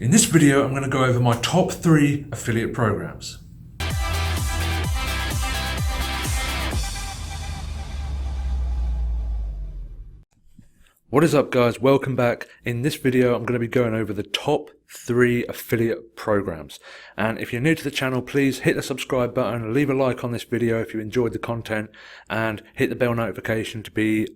In this video, I'm going to go over my top 3 affiliate programs. What is up, guys? Welcome back. In this video, I'm going to be going over the top 3 affiliate programs. And if you're new to the channel, please hit the subscribe button, leave a like on this video if you enjoyed the content, and hit the bell notification to be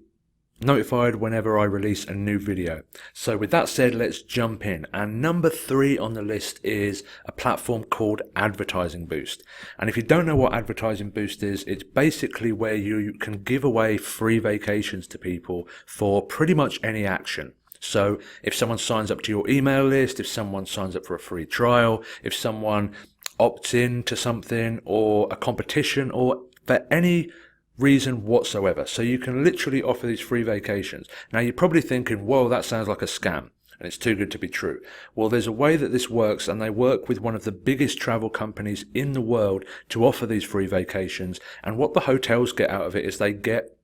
notified whenever I release a new video. So with that said, let's jump in. And number 3 on the list is a platform called Advertising Boost. And if you don't know what Advertising Boost is, it's basically where you can give away free vacations to people for pretty much any action. So if someone signs up to your email list, if someone signs up for a free trial, if someone opts in to something or a competition or for any reason whatsoever. So you can literally offer these free vacations. Now you're probably thinking, whoa, that sounds like a scam and it's too good to be true. Well, there's a way that this works, and they work with one of the biggest travel companies in the world to offer these free vacations. And what the hotels get out of it is they get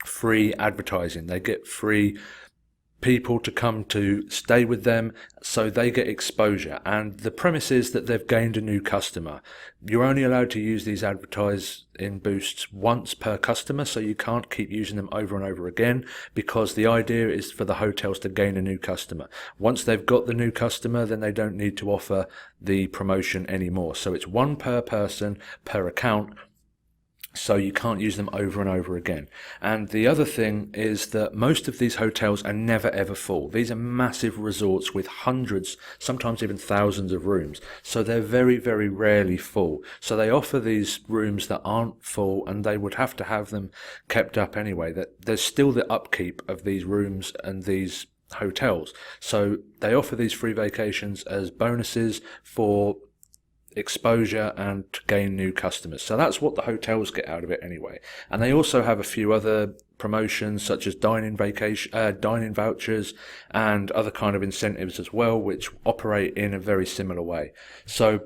free advertising. They get free people to come to stay with them, so they get exposure. And the premise is that they've gained a new customer. You're only allowed to use these advertising boosts once per customer, so you can't keep using them over and over again, because the idea is for the hotels to gain a new customer. Once they've got the new customer, then they don't need to offer the promotion anymore. So it's one per person per account, so you can't use them over and over again. And the other thing is that most of these hotels are never ever full. These are massive resorts with hundreds, sometimes even thousands of rooms. So they're very, very rarely full. So they offer these rooms that aren't full, and they would have to have them kept up anyway. That there's still the upkeep of these rooms and these hotels. So they offer these free vacations as bonuses for exposure and to gain new customers. So that's what the hotels get out of it anyway. And they also have a few other promotions such as dining vouchers and other kind of incentives as well, which operate in a very similar way. So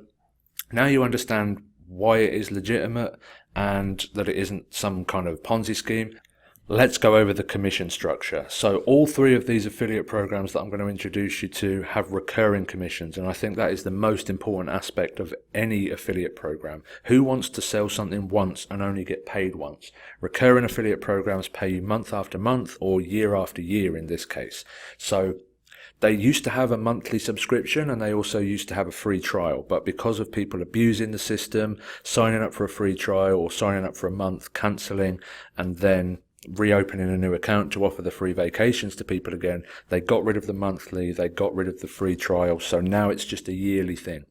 now you understand why it is legitimate and that it isn't some kind of Ponzi scheme. Let's go over the commission structure. So all 3 of these affiliate programs that I'm going to introduce you to have recurring commissions, and I think that is the most important aspect of any affiliate program. Who wants to sell something once and only get paid once? Recurring affiliate programs pay you month after month, or year after year in this case. So they used to have a monthly subscription, and they also used to have a free trial, but because of people abusing the system, signing up for a free trial or signing up for a month, cancelling, and then reopening a new account to offer the free vacations to people again, they got rid of the monthly, they got rid of the free trial, so now it's just a yearly thing.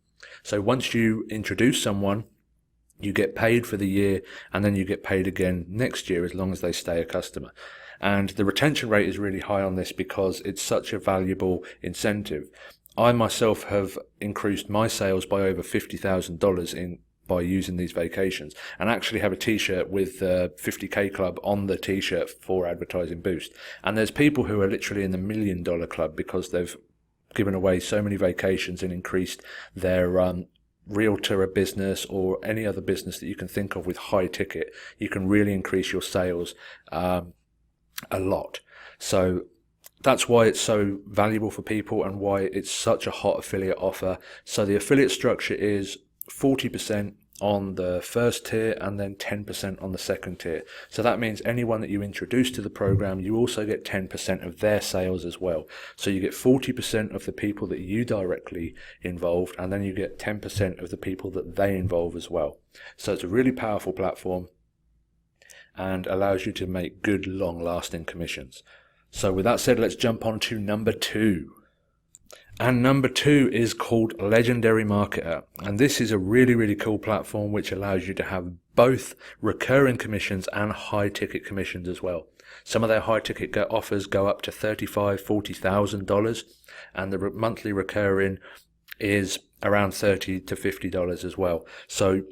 So once you introduce someone, you get paid for the year, and then you get paid again next year as long as they stay a customer. And the retention rate is really high on this because it's such a valuable incentive. I myself have increased my sales by over $50,000 by using these vacations, and actually have a t-shirt with 50k club on the t-shirt for Advertising Boost. And there's people who are literally in the $1 million club because they've given away so many vacations and increased their realtor business or any other business that you can think of with high ticket. You can really increase your sales a lot. So that's why it's so valuable for people and why it's such a hot affiliate offer. So the affiliate structure is 40% on the first tier and then 10% on the second tier. So that means anyone that you introduce to the program, you also get 10% of their sales as well. So you get 40% of the people that you directly involved, and then you get 10% of the people that they involve as well. So it's a really powerful platform and allows you to make good, long-lasting commissions. So with that said, let's jump on to number 2. And number 2 is called Legendary Marketer. And this is a really, really cool platform which allows you to have both recurring commissions and high ticket commissions as well. Some of their high ticket offers go up to $35,000, $40,000, and the monthly recurring is around $30 to $50 as well. So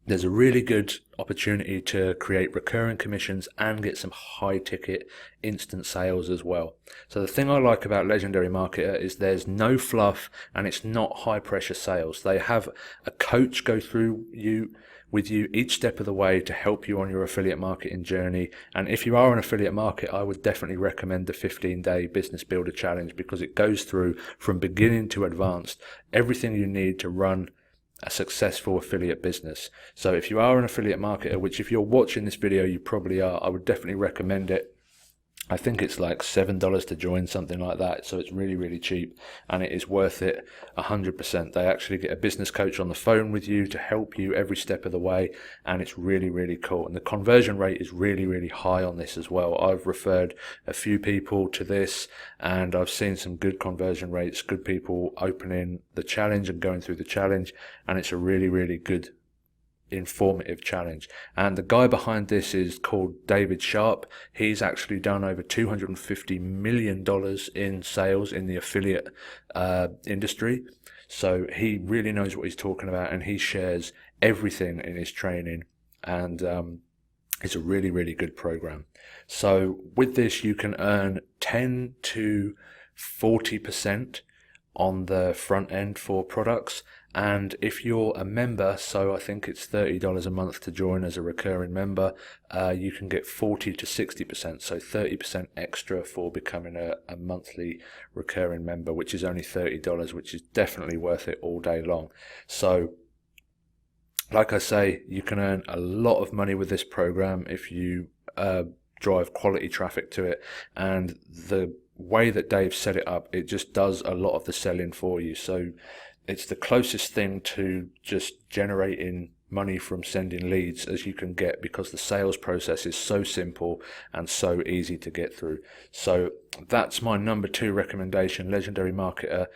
there's a really good opportunity to create recurring commissions and get some high ticket instant sales as well. So the thing I like about Legendary Marketer is there's no fluff and it's not high pressure sales. They have a coach go through with you each step of the way to help you on your affiliate marketing journey. And if you are an affiliate marketer, I would definitely recommend the 15-day business builder challenge, because it goes through from beginning to advanced everything you need to run a successful affiliate business. So if you are an affiliate marketer, which if you're watching this video you probably are, I would definitely recommend it. I think it's like $7 to join, something like that. So it's really, really cheap, and it is worth it 100%. They actually get a business coach on the phone with you to help you every step of the way, and it's really, really cool. And the conversion rate is really, really high on this as well. I've referred a few people to this, and I've seen some good conversion rates, good people opening the challenge and going through the challenge, and it's a really, really good informative challenge. And the guy behind this is called David Sharp. He's actually done over $250 million in sales in the affiliate industry. So he really knows what he's talking about, and he shares everything in his training, and it's a really, really good program. So with this you can earn 10 to 40% on the front end for products. And if you're a member, so I think it's $30 a month to join as a recurring member, you can get 40 to 60%, so 30% extra for becoming a monthly recurring member, which is only $30, which is definitely worth it all day long. So like I say, you can earn a lot of money with this program if you drive quality traffic to it, and the way that Dave set it up, it just does a lot of the selling for you. So it's the closest thing to just generating money from sending leads as you can get, because the sales process is so simple and so easy to get through. So that's my number 2 recommendation, Legendary Marketer.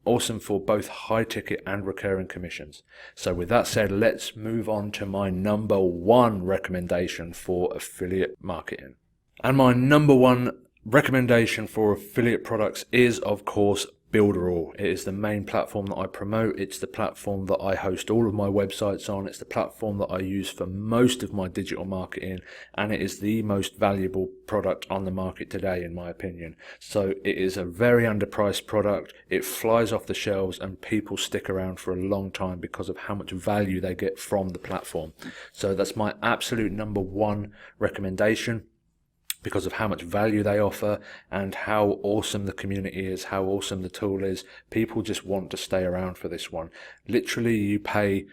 Awesome for both high ticket and recurring commissions. So with that said, let's move on to my number 1 recommendation for affiliate marketing. And my number 1 recommendation for affiliate products is, of course, Builderall. It is the main platform that I promote. It's the platform that I host all of my websites on. It's the platform that I use for most of my digital marketing, and it is the most valuable product on the market today, in my opinion. So it is a very underpriced product. It flies off the shelves, and people stick around for a long time because of how much value they get from the platform. So that's my absolute number 1 recommendation, because of how much value they offer and how awesome the community is, how awesome the tool is. People just want to stay around for this one. Literally, you pay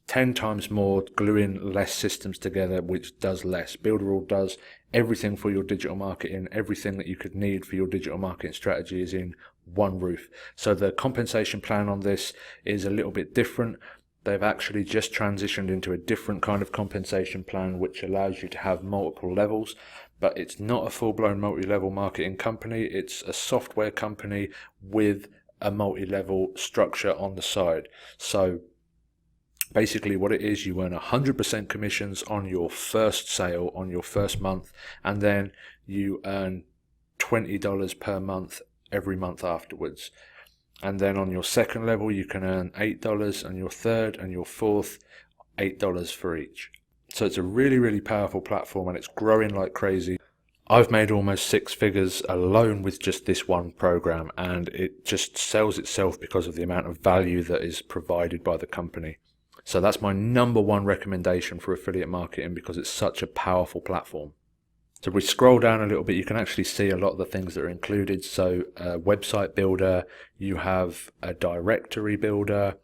10 times more gluing less systems together, which does less. Builderall does everything for your digital marketing. Everything that you could need for your digital marketing strategy is in one roof. So the compensation plan on this is a little bit different. They've actually just transitioned into a different kind of compensation plan, which allows you to have multiple levels. But it's not a full-blown multi-level marketing company. It's a software company with a multi-level structure on the side. So basically what it is, you earn 100% commissions on your first sale, on your first month, and then you earn $20 per month every month afterwards. And then on your second level, you can earn $8, and your third and your fourth, $8 for each. So it's a really, really powerful platform, and it's growing like crazy. I've made almost 6 figures alone with just this one program, and it just sells itself because of the amount of value that is provided by the company. So that's my number 1 recommendation for affiliate marketing, because it's such a powerful platform. So if we scroll down a little bit, you can actually see a lot of the things that are included. So website builder, you have a directory builder,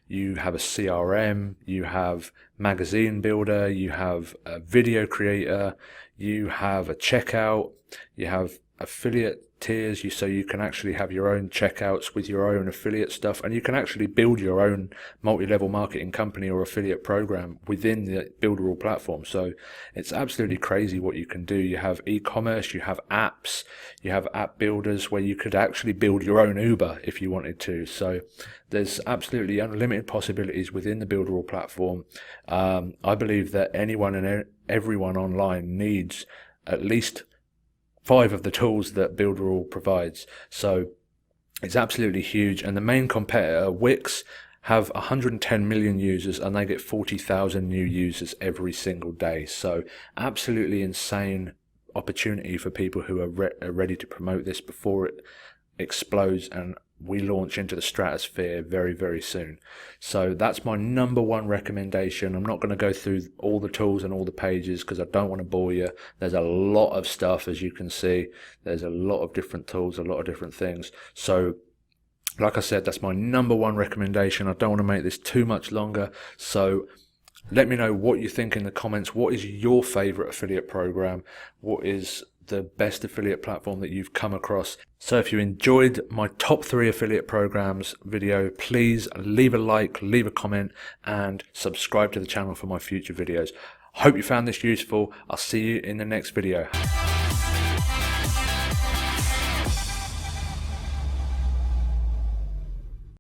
you have a CRM, you have magazine builder, you have a video creator, you have a checkout, you have affiliate tiers, so you can actually have your own checkouts with your own affiliate stuff, and you can actually build your own multi-level marketing company or affiliate program within the Builderall platform. So it's absolutely crazy what you can do. You have e-commerce, you have apps, you have app builders where you could actually build your own Uber if you wanted to. So there's absolutely unlimited possibilities within the Builderall platform. I believe that anyone and everyone online needs at least 5 of the tools that Builderall provides. So it's absolutely huge. And the main competitor, Wix, have 110 million users and they get 40,000 new users every single day. So absolutely insane opportunity for people who are ready to promote this before it explodes and we launch into the stratosphere very, very soon. So that's my number one recommendation. I'm not going to go through all the tools and all the pages because I don't want to bore you. There's a lot of stuff, as you can see. There's a lot of different tools, a lot of different things. So like I said, that's my number one recommendation. I don't want to make this too much longer. So let me know what you think in the comments. What is your favorite affiliate program? What is the best affiliate platform that you've come across? So if you enjoyed my top 3 affiliate programs video, please leave a like, leave a comment, and subscribe to the channel for my future videos. Hope you found this useful. I'll see you in the next video.